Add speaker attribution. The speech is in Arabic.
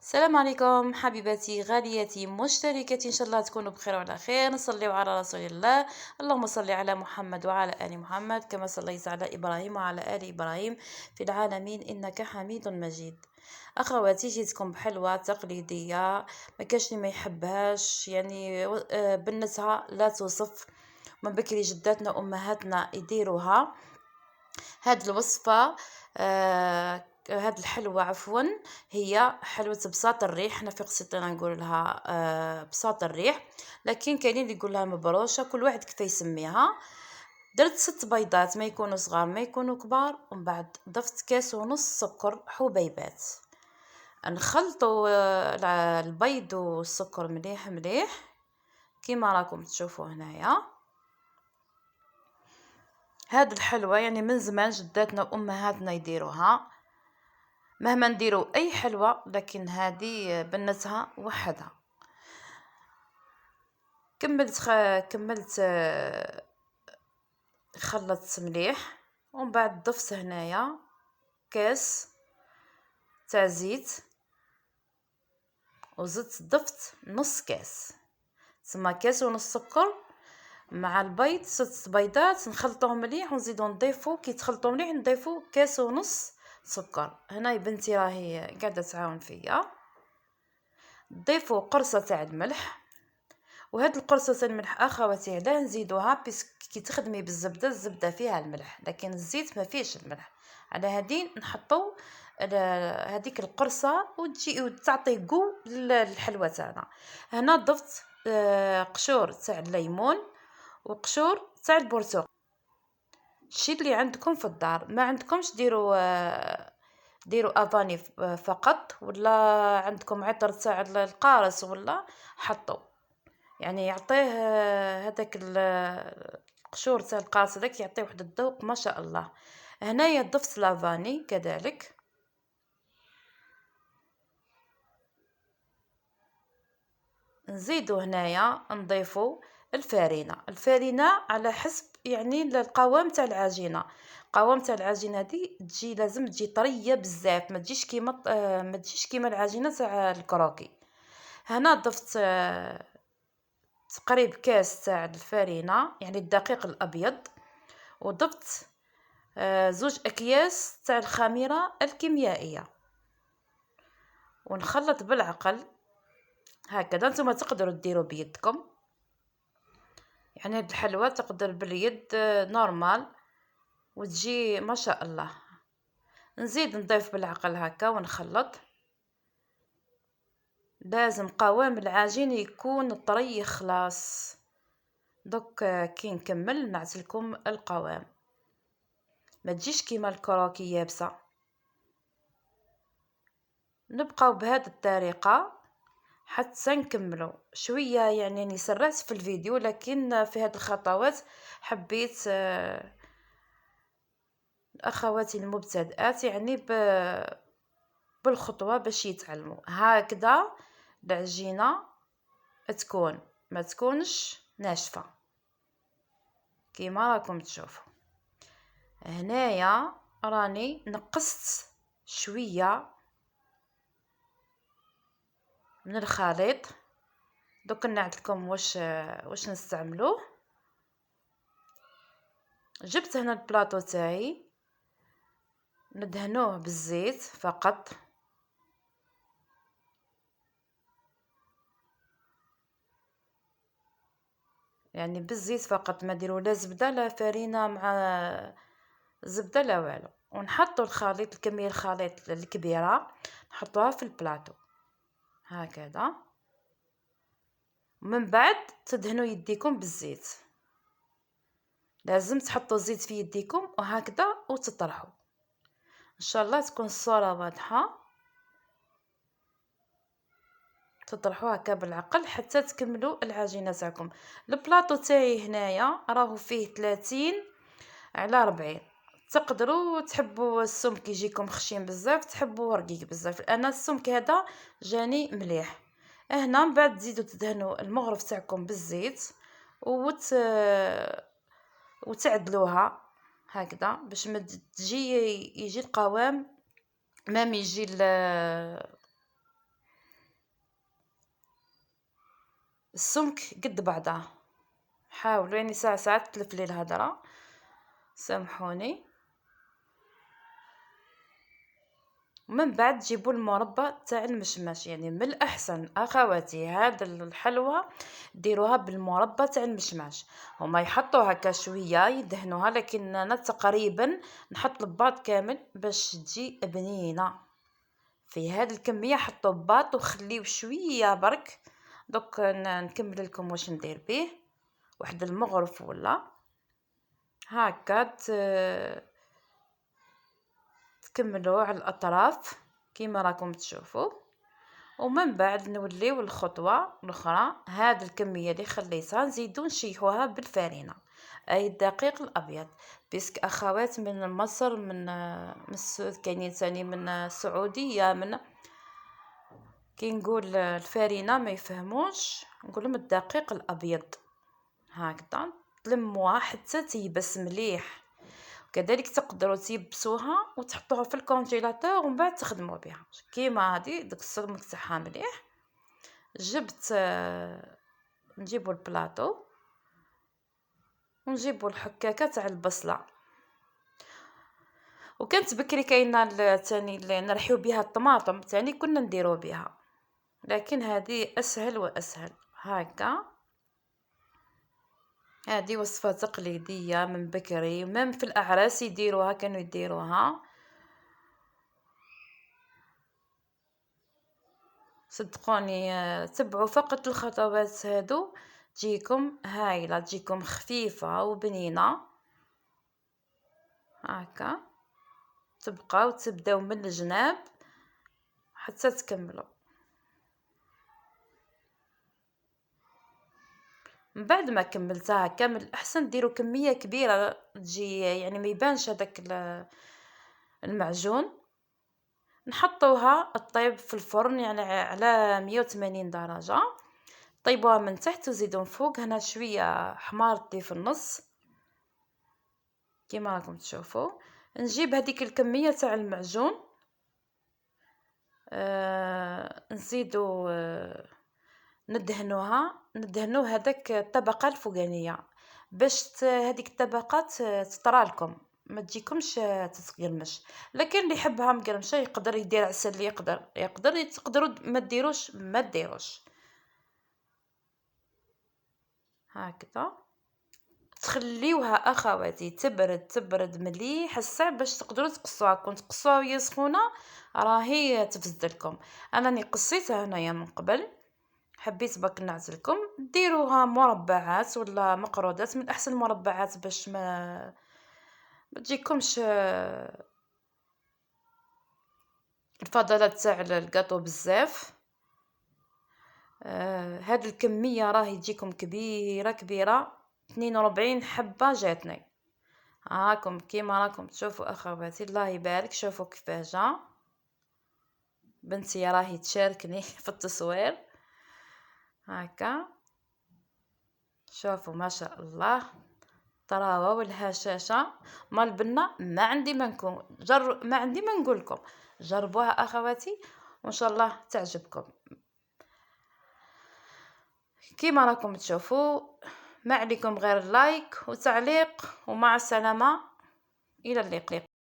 Speaker 1: السلام عليكم حبيباتي غالياتي مشتركاتي، ان شاء الله تكونوا بخير وعلى خير. نصلي على رسول الله. اللهم صل على محمد وعلى ال محمد كما صليت على ابراهيم وعلى ال ابراهيم في العالمين انك حميد مجيد. اخواتي، جيتكم بحلوه تقليديه، ما كاش اللي ما يحبهاش، يعني بنتها لا توصف. من بكري جداتنا وامهاتنا يديروها هاد الوصفة. هاد الحلوة عفوا، هي حلوة بساط الريح. حنا في قسيطينة نقول لها بساط الريح، لكن كاينين اللي يقول لها مبروشة، كل واحد كيف يسميها. درت 6 بيضات، ما يكونوا صغار ما يكونوا كبار، ومن بعد ضفت كاس ونص سكر حبيبات. نخلطوا البيض والسكر مليح مليح كيما راكم تشوفوا هنايا. هاد الحلوة يعني من زمان جداتنا وامهاتنا يديروها، مهما نديروا اي حلوة لكن هذه بنتها وحدها. كملت خلطت مليح، ومن بعد ضفت هنايا كاس تاع زيت، وزدت ضفت نص كاس، تسمى كاس ونص سكر مع البيض. 6 بيضات نخلطوهم مليح ونزيدو نضيفو، كي تخلطو مليح نضيفو كاس ونص سكر. هنا بنتي راهي قاعده تعاون فيا. ضيفوا قرصه تاع الملح، وهاد القرصه تاع الملح اخواتي لا نزيدوها كي تخدمي بالزبده، الزبده فيها الملح لكن الزيت ما فيهش الملح. على هذه نحطو هذيك القرصه وتعطي قو للحلوه تاعنا. هنا ضفت قشور تاع الليمون وقشور تاع البرتقال. الشي اللي عندكم في الدار، ما عندكمش ديروا افاني فقط، ولا عندكم عطر تاع القارص ولا حطوا، يعني يعطيه هذاك القشور تاع القارص هذاك يعطيه واحد الذوق ما شاء الله. هنايا ضفت لافاني كذلك. نزيدو هنايا نضيفو الفارينه على حسب يعني القوام تاع العجينه. القوام تاع العجينه دي لازم تجي طريه بزاف، ما تجيش كيما العجينه تاع الكروكي. هنا ضفت تقريب كاس تاع الفارينه، يعني الدقيق الابيض، وضفت 2 أكياس تاع الخميره الكيميائيه، ونخلط بالعقل هكذا. نتوما تقدروا ديروا بيدكم، يعني هاد الحلوى تقدر باليد نورمال وتجي ما شاء الله. نزيد نضيف بالعقل هكا ونخلط. لازم قوام العجين يكون طري خلاص. دوك كي نكمل نعطيكم القوام، ما تجيش كيما الكروكي يابسه. نبقاو بهذه الطريقه حتى نكملوا شويه. يعني سرعت في الفيديو، لكن في هذه الخطوات حبيت اخواتي المبتدئات يعني بالخطوه باش يتعلموا هكذا العجينه تكون، ما تكونش ناشفه كيما راكم تشوفوا. هنايا راني نقصت شويه من الخليط. دوك نعطيكم واش نستعملوه. جبت هنا البلاطو تاعي، ندهنوه بالزيت فقط. يعني بالزيت فقط، ما ديروا لا زبده لا فرينه مع زبده لا والو. ونحطوا الخليط، الكميه الخليط الكبيره نحطوها في البلاطو هكذا. من بعد تدهنوا يديكم بالزيت، لازم تحطوا الزيت في يديكم وهكذا وتطرحوا. ان شاء الله تكون الصوره واضحه. تطرحوا هكا بالعقل حتى تكملوا العجينه تاعكم. البلاطو تاعي هنايا راهو فيه 30 على 40. تقدروا تحبوا السمك يجيكم خشين بزاف، تحبوا رقيق بزاف. انا السمك هذا جاني مليح. هنا من بعد تزيدوا تدهنوا المغرف تاعكم بالزيت وتعدلوها هكذا باش ما يجي القوام مام يجي السمك قد بعضها. حاولوا يعني ساعات تلف لي الهضره، سامحوني. ومن بعد تجيبوا المربى تاع المشماش، يعني من الاحسن اخواتي هذا الحلوى ديروها بالمربى تاع المشماش. هما يحطوا هكا شويه يدهنوها، لكن انا تقريبا نحط الباط كامل باش تجي بنينه. في هذه الكميه حطوا باط وخليو شويه برك. دوك نكمل لكم واش ندير به. واحد المغرف ولا هكا تكملوا على الاطراف كيما راكم تشوفوا. ومن بعد نوليو الخطوه الاخرى، هذه الكميه اللي خليتها نزيدو نشيحوها بالفرينه، اي الدقيق الابيض. بيسك اخوات من مصر، من كاينين ثاني من السعوديه، من كي نقول الفرينه ما يفهموش، نقولهم الدقيق الابيض. هكذا تلموها حتى تيبس مليح. كذلك تقدروا تيبسوها وتحطوها في الكونجيلاتور ومن بعد تخدموا بها كيما هذه. داك السمك تاعها مليح. جبت نجيبوا البلاطو ونجيبوا الحكاكه تاع البصله. وكانت بكري كاينه ثاني اللي نرحيو بها الطماطم ثاني كنا نديرو بها، لكن هذه اسهل واسهل. هكا هذه وصفه تقليديه من بكري، مم في الاعراس يديروها، كانوا يديروها. صدقوني تبعوا فقط الخطوات هادو تجيكم هايله، تجيكم خفيفه وبنينه. هكا تبقاو تبداو من الجناب حتى تكملوا. من بعد ما كملتها هكا، من الاحسن ديروا كميه كبيره تجي يعني ما يبانش هذاك المعجون. نحطوها الطيب في الفرن يعني على 180 درجه. طيبوها من تحت وزيدوا من فوق هنا شويه حمارتي في النص كيما راكم تشوفوا. نجيب هذيك الكميه تاع المعجون، نزيدو ندهنو هذاك الطبقه الفوقانيه باش هذيك الطبقه تطرى لكم، ما تجيكمش تتقرمش. لكن اللي يحبها مقرمشه يقدر يدير عسل، اللي يقدر تقدروا ما ديروش. هكذا تخليوها اخواتي تبرد مليح الساعه باش تقدروا تقصوها. كون تقصوها وهي سخونه راهي تفسد لكم. انا قصيتها هنايا من قبل، حبيت بك نعزلكم. ديروها مربعات ولا مقرودات، من احسن مربعات باش ما تجيكمش الفضلات تاع الكاطو بزاف. هاد الكميه راهي تجيكم كبيره 42 حبه جاتني. هاكم كيما راكم تشوفوا اخواتي، الله يبارك. شوفوا كيفاه جا. بنتي راهي تشاركني في التصوير. هكا شوفوا ما شاء الله طراوه والهشاشه ما البنه. ما عندي ما نقول لكم جربوها اخواتي وان شاء الله تعجبكم. كيما راكم تشوفوا ما عليكم غير لايك وتعليق، ومع السلامه الى اللقاء.